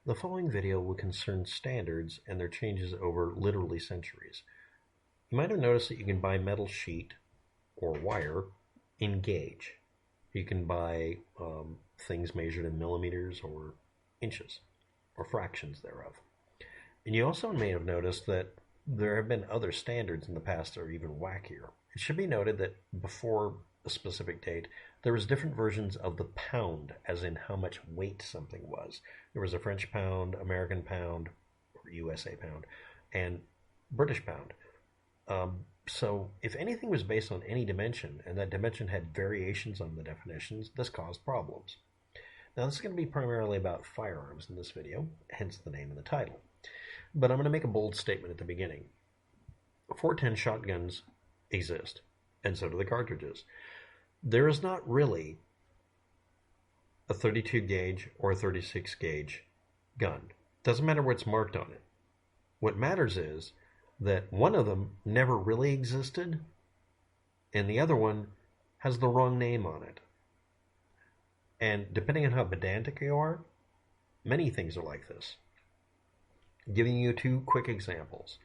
The following video will concern standards and their changes over literally centuries. You might have noticed that you can buy metal sheet or wire in gauge. You can buy things measured in millimeters or inches or fractions thereof. And you also may have noticed that there have been other standards in the past that are even wackier. It should be noted that before a specific date, there was different versions of the pound, as in how much weight something was. There was a French pound, American pound, or USA pound, and British pound. So if anything was based on any dimension, and that dimension had variations on the definitions, this caused problems. Now this is going to be primarily about firearms in this video, hence the name and the title. But I'm going to make a bold statement at the beginning. 410 shotguns exist, and so do the cartridges. There is not really a 32 gauge or a 36 gauge gun. Doesn't matter what's marked on it. What matters is that one of them never really existed, and the other one has the wrong name on it. And depending on how pedantic you are, many things are like this. Giving you two quick examples.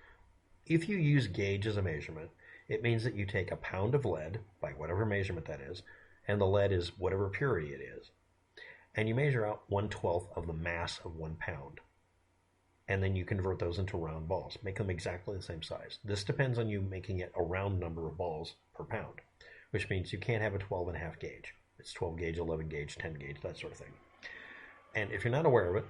If you use gauge as a measurement, it means that you take a pound of lead, by whatever measurement that is, and the lead is whatever purity it is, and you measure out 1/12 of the mass of 1 pound. And then you convert those into round balls. Make them exactly the same size. This depends on you making it a round number of balls per pound, which means you can't have a 12.5 gauge. It's 12 gauge, 11 gauge, 10 gauge, that sort of thing. And if you're not aware of it,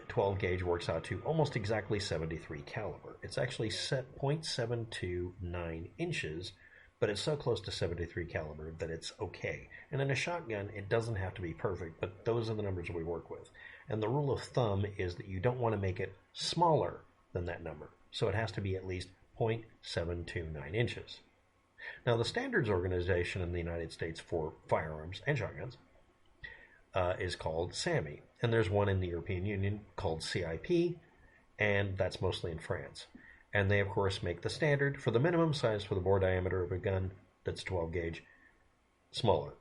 12 gauge works out to almost exactly 73 caliber. It's actually set 0.729 inches, but it's so close to 73 caliber that it's okay. And in a shotgun, it doesn't have to be perfect, but those are the numbers we work with. And the rule of thumb is that you don't want to make it smaller than that number. So it has to be at least 0.729 inches. Now, the standards organization in the United States for firearms and shotguns is called SAMI. And there's one in the European Union called CIP, and that's mostly in France. And they, of course, make the standard for the minimum size for the bore diameter of a gun that's 12 gauge smaller.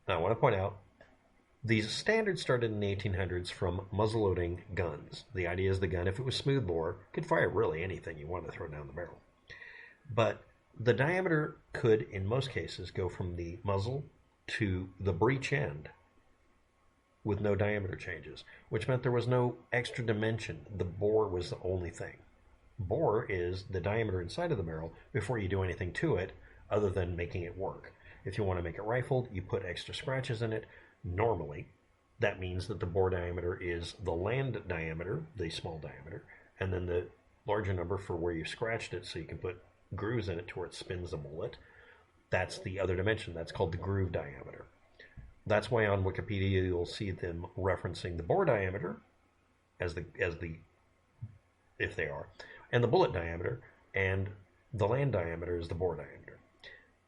Now, I want to point out, these standards started in the 1800s from muzzle-loading guns. The idea is the gun, if it was smooth bore, could fire really anything you wanted to throw down the barrel. But the diameter could, in most cases, go from the muzzle to the breech end with no diameter changes, which meant there was no extra dimension. The bore was the only thing. Bore is the diameter inside of the barrel before you do anything to it other than making it work. If you want to make it rifled, you put extra scratches in it. Normally, that means that the bore diameter is the land diameter, the small diameter, and then the larger number for where you scratched it so you can put grooves in it to where it spins the bullet. That's the other dimension. That's called the groove diameter. That's why on Wikipedia you'll see them referencing the bore diameter as the if they are, and the bullet diameter, and the land diameter is the bore diameter.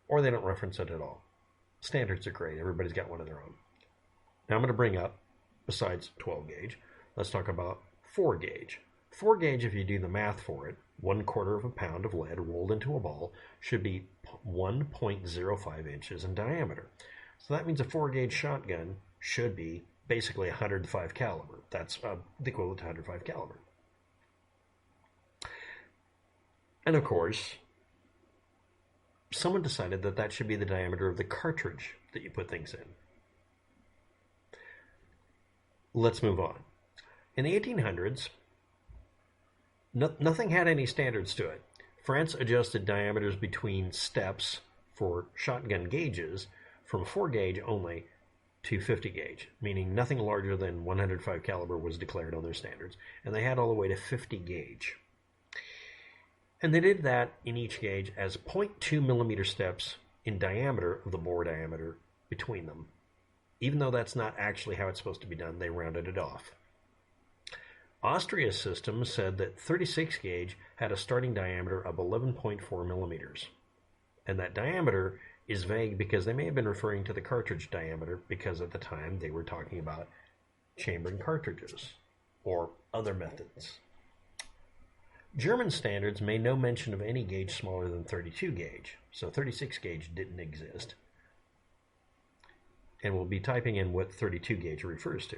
Or they don't reference it at all. Standards are great. Everybody's got one of their own. Now I'm going to bring up, besides 12 gauge, let's talk about 4 gauge. 4 gauge, if you do the math for it, 1/4 of a pound of lead rolled into a ball should be 1.05 inches in diameter. So that means a 4 gauge shotgun should be basically 105 caliber. That's the equivalent to 105 caliber. And of course, someone decided that that should be the diameter of the cartridge that you put things in. Let's move on. In the 1800s, nothing had any standards to it. France adjusted diameters between steps for shotgun gauges from 4 gauge only to 50 gauge, meaning nothing larger than 105 caliber was declared on their standards, and they had all the way to 50 gauge. And they did that in each gauge as 0.2 millimeter steps in diameter of the bore diameter between them. Even though that's not actually how it's supposed to be done, they rounded it off. Austria's system said that 36 gauge had a starting diameter of 11.4 millimeters. And that diameter is vague because they may have been referring to the cartridge diameter because at the time they were talking about chambering cartridges or other methods. German standards made no mention of any gauge smaller than 32 gauge, so 36 gauge didn't exist. and we'll be typing in what 32 gauge refers to.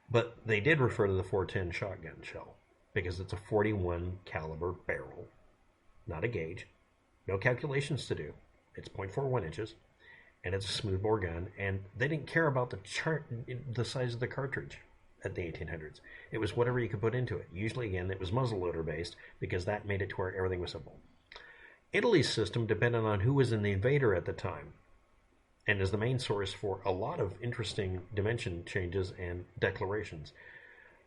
But they did refer to the 410 shotgun shell because it's a 41 caliber barrel, not a gauge. No calculations to do. It's 0.41 inches, and it's a smoothbore gun, and they didn't care about the size of the cartridge at the 1800s. It was whatever you could put into it. Usually, again, it was muzzleloader based because that made it to where everything was simple. Italy's system depended on who was in the invader at the time, and is the main source for a lot of interesting dimension changes and declarations.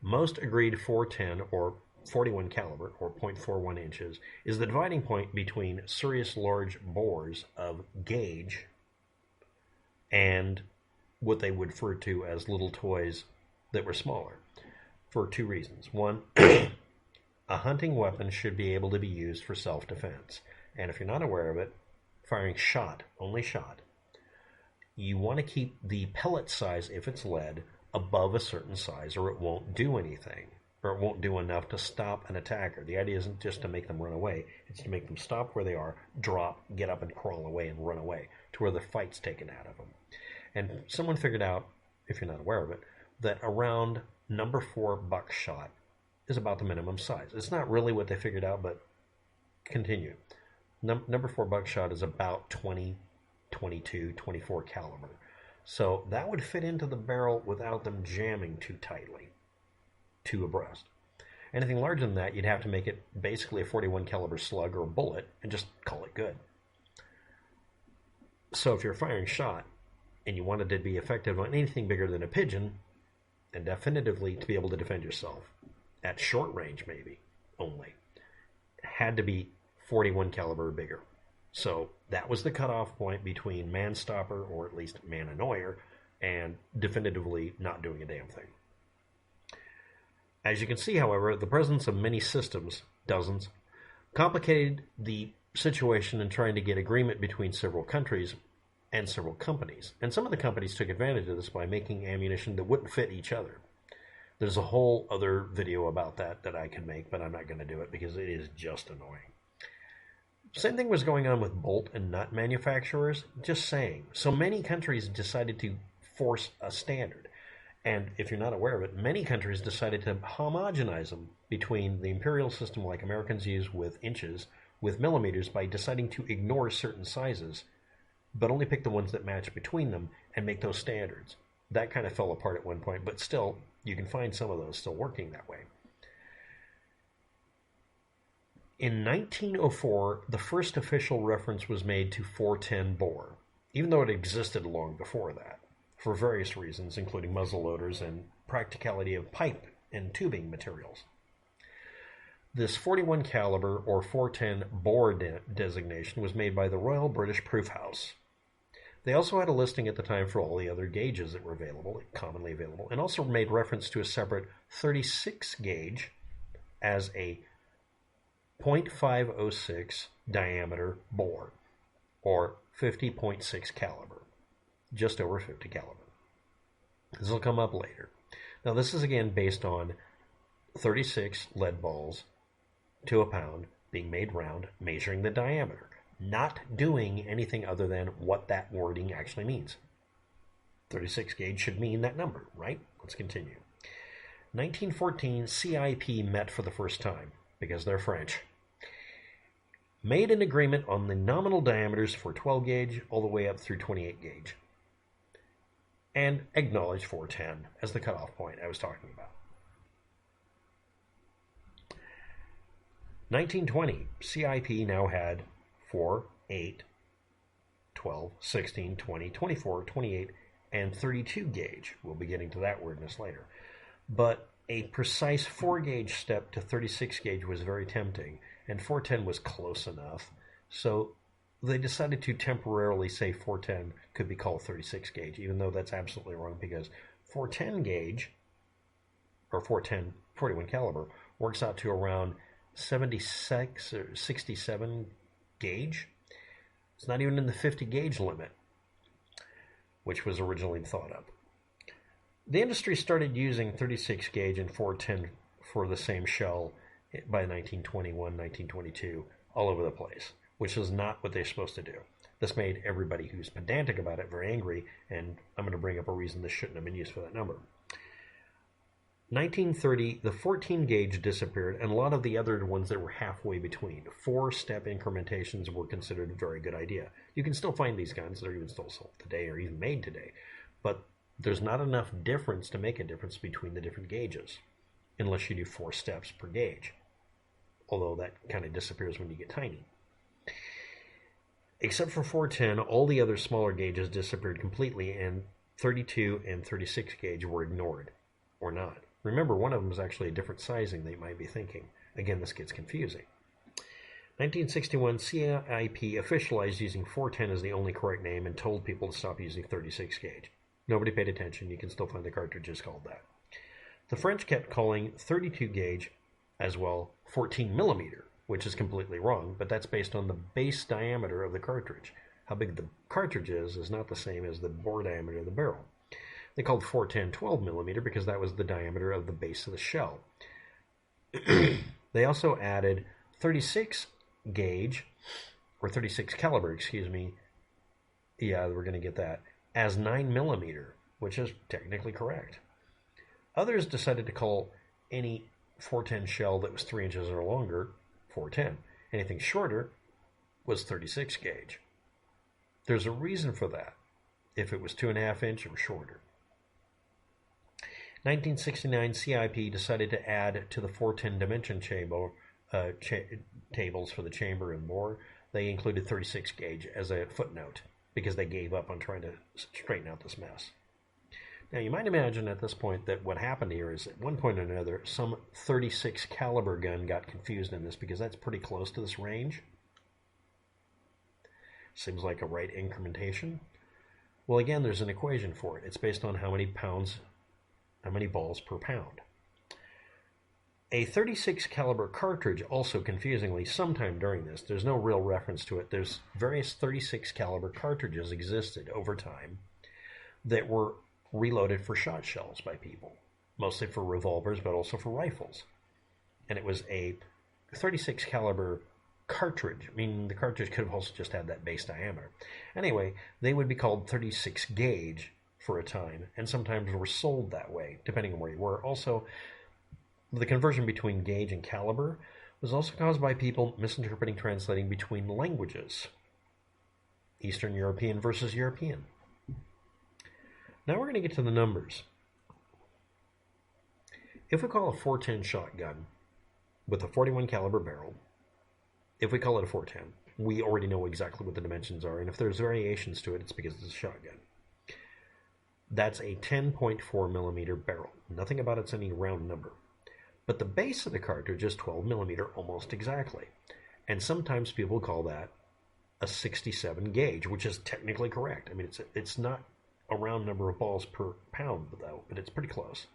Most agreed 410 or 41 caliber or 0.41 inches is the dividing point between serious large bores of gauge and what they would refer to as little toys that were smaller, for two reasons. One, a hunting weapon should be able to be used for self-defense. And if you're not aware of it, firing shot, only shot, you want to keep the pellet size, if it's lead, above a certain size or it won't do anything, or it won't do enough to stop an attacker. The idea isn't just to make them run away, it's to make them stop where they are, drop, get up and crawl away and run away to where the fight's taken out of them. And someone figured out, if you're not aware of it, that around number 4 buckshot is about the minimum size. It's not really what they figured out, but continue. Number 4 buckshot is about 20, 22, 24 caliber. So that would fit into the barrel without them jamming too tightly, two abreast. Anything larger than that, you'd have to make it basically a 41 caliber slug or bullet and just call it good. So if you're firing shot and you wanted to be effective on anything bigger than a pigeon, and definitively to be able to defend yourself at short range, maybe only, it had to be 41 caliber or bigger. So that was the cutoff point between man stopper, or at least man annoyer, and definitively not doing a damn thing. As you can see, however, the presence of many systems, dozens, complicated the situation in trying to get agreement between several countries and several companies. And some of the companies took advantage of this by making ammunition that wouldn't fit each other. There's a whole other video about that I could make, but I'm not going to do it because it is just annoying. Same thing was going on with bolt and nut manufacturers, just saying. So many countries decided to force a standard. And if you're not aware of it, many countries decided to homogenize them between the imperial system like Americans use with inches, with millimeters, by deciding to ignore certain sizes, but only pick the ones that match between them and make those standards. That kind of fell apart at one point, but still, you can find some of those still working that way. In 1904, the first official reference was made to 410 bore, even though it existed long before that, for various reasons, including muzzle loaders and practicality of pipe and tubing materials. This 41 caliber or 410 bore designation was made by the Royal British Proof House. They also had a listing at the time for all the other gauges that were available, commonly available, and also made reference to a separate 36 gauge as a .506 diameter bore, or 50.6 caliber, just over 50 caliber. This will come up later. Now this is again based on 36 lead balls to a pound being made round, measuring the diameter, not doing anything other than what that wording actually means. 36 gauge should mean that number, right? Let's continue. 1914, CIP met for the first time, because they're French, made an agreement on the nominal diameters for 12 gauge all the way up through 28 gauge, and acknowledged 410 as the cutoff point I was talking about. 1920, CIP now had 4, 8, 12, 16, 20, 24, 28, and 32 gauge. We'll be getting to that wordness later. But a precise 4 gauge step to 36 gauge was very tempting, and 410 was close enough. So they decided to temporarily say 410 could be called 36 gauge, even though that's absolutely wrong, because 410 gauge, or 410 41 caliber, works out to around 76 or 67 gauge. It's not even in the 50 gauge limit, which was originally thought of. The industry started using 36 gauge and 410 for the same shell by 1921, 1922, all over the place, which is not what they're supposed to do. This made everybody who's pedantic about it very angry, and I'm going to bring up a reason this shouldn't have been used for that number. 1930, the 14 gauge disappeared, and a lot of the other ones that were halfway between. 4-step incrementations were considered a very good idea. You can still find these guns, they're even still sold today or even made today, but there's not enough difference to make a difference between the different gauges, unless you do 4 steps per gauge, although that kind of disappears when you get tiny. Except for 410, all the other smaller gauges disappeared completely, and 32 and 36 gauge were ignored, or not. Remember, one of them is actually a different sizing than you might be thinking. Again, this gets confusing. 1961, CIP officialized using 410 as the only correct name and told people to stop using 36 gauge. Nobody paid attention. You can still find the cartridges called that. The French kept calling 32 gauge as well 14 millimeter, which is completely wrong, but that's based on the base diameter of the cartridge. How big the cartridge is not the same as the bore diameter of the barrel. They called 410 12 millimeter because that was the diameter of the base of the shell. They also added 36 gauge, or 36 caliber, excuse me. Yeah, we're going to get that, as 9 millimeter, which is technically correct. Others decided to call any 410 shell that was 3 inches or longer 410. Anything shorter was 36 gauge. There's a reason for that. If it was 2.5 inch or shorter. 1969, CIP decided to add to the 410 dimension tables for the chamber and bore. They included 36 gauge as a footnote because they gave up on trying to straighten out this mess. Now, you might imagine at this point that what happened here is at one point or another, some 36 caliber gun got confused in this because that's pretty close to this range. Seems like a right incrementation. Well, again, there's an equation for it. It's based on how many balls per pound. A 36 caliber cartridge, also confusingly, sometime during this, there's no real reference to it. There's various 36 caliber cartridges existed over time that were reloaded for shot shells by people, mostly for revolvers, but also for rifles. And it was a 36 caliber cartridge, meaning the cartridge could have also just had that base diameter. Anyway, they would be called 36 gauge for a time, and sometimes were sold that way, depending on where you were. Also, the conversion between gauge and caliber was also caused by people misinterpreting translating between languages. Eastern European versus European. Now we're going to get to the numbers. If we call a 410 shotgun with a 41 caliber barrel, if we call it a 410, we already know exactly what the dimensions are, and if there's variations to it, it's because it's a shotgun. That's a 10.4 millimeter barrel. Nothing about it's any round number. But the base of the cartridge is 12 millimeter almost exactly. And sometimes people call that a 67 gauge, which is technically correct. I mean, it's not a round number of balls per pound, though, but it's pretty close.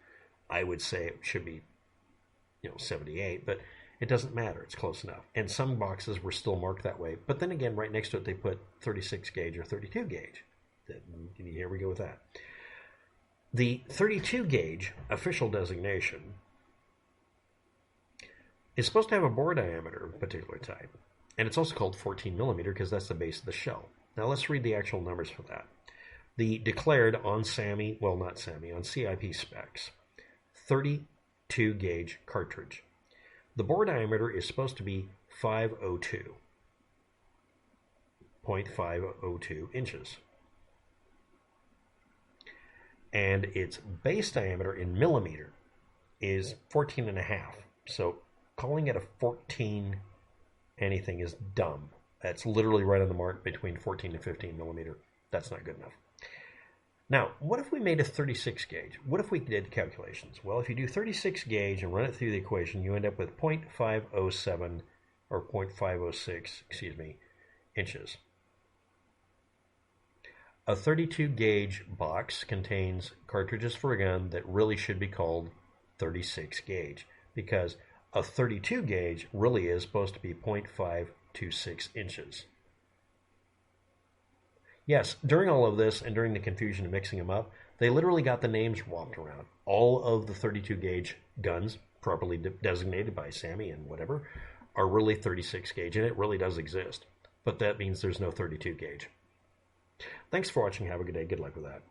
I would say it should be, 78, but it doesn't matter. It's close enough. And some boxes were still marked that way. But then again, right next to it, they put 36 gauge or 32 gauge. Here we go with that. The 32 gauge official designation is supposed to have a bore diameter of a particular type. And it's also called 14 millimeter because that's the base of the shell. Now let's read the actual numbers for that. The declared on SAMI, well not SAMI, on CIP specs, 32 gauge cartridge. The bore diameter is supposed to be 0.502 inches. And its base diameter in millimeter is 14.5. So calling it a 14 anything is dumb. That's literally right on the mark between 14 and 15 millimeter. That's not good enough. Now, what if we made a 36 gauge? What if we did calculations? Well, if you do 36 gauge and run it through the equation, you end up with 0.507 or 0.506, inches. A 32 gauge box contains cartridges for a gun that really should be called 36 gauge because a 32 gauge really is supposed to be 0.526 inches. Yes, during all of this and during the confusion of mixing them up, they literally got the names swapped around. All of the 32 gauge guns, properly designated by SAMI and whatever, are really 36 gauge, and it really does exist. but that means there's no 32 gauge. Thanks for watching. Have a good day. Good luck with that.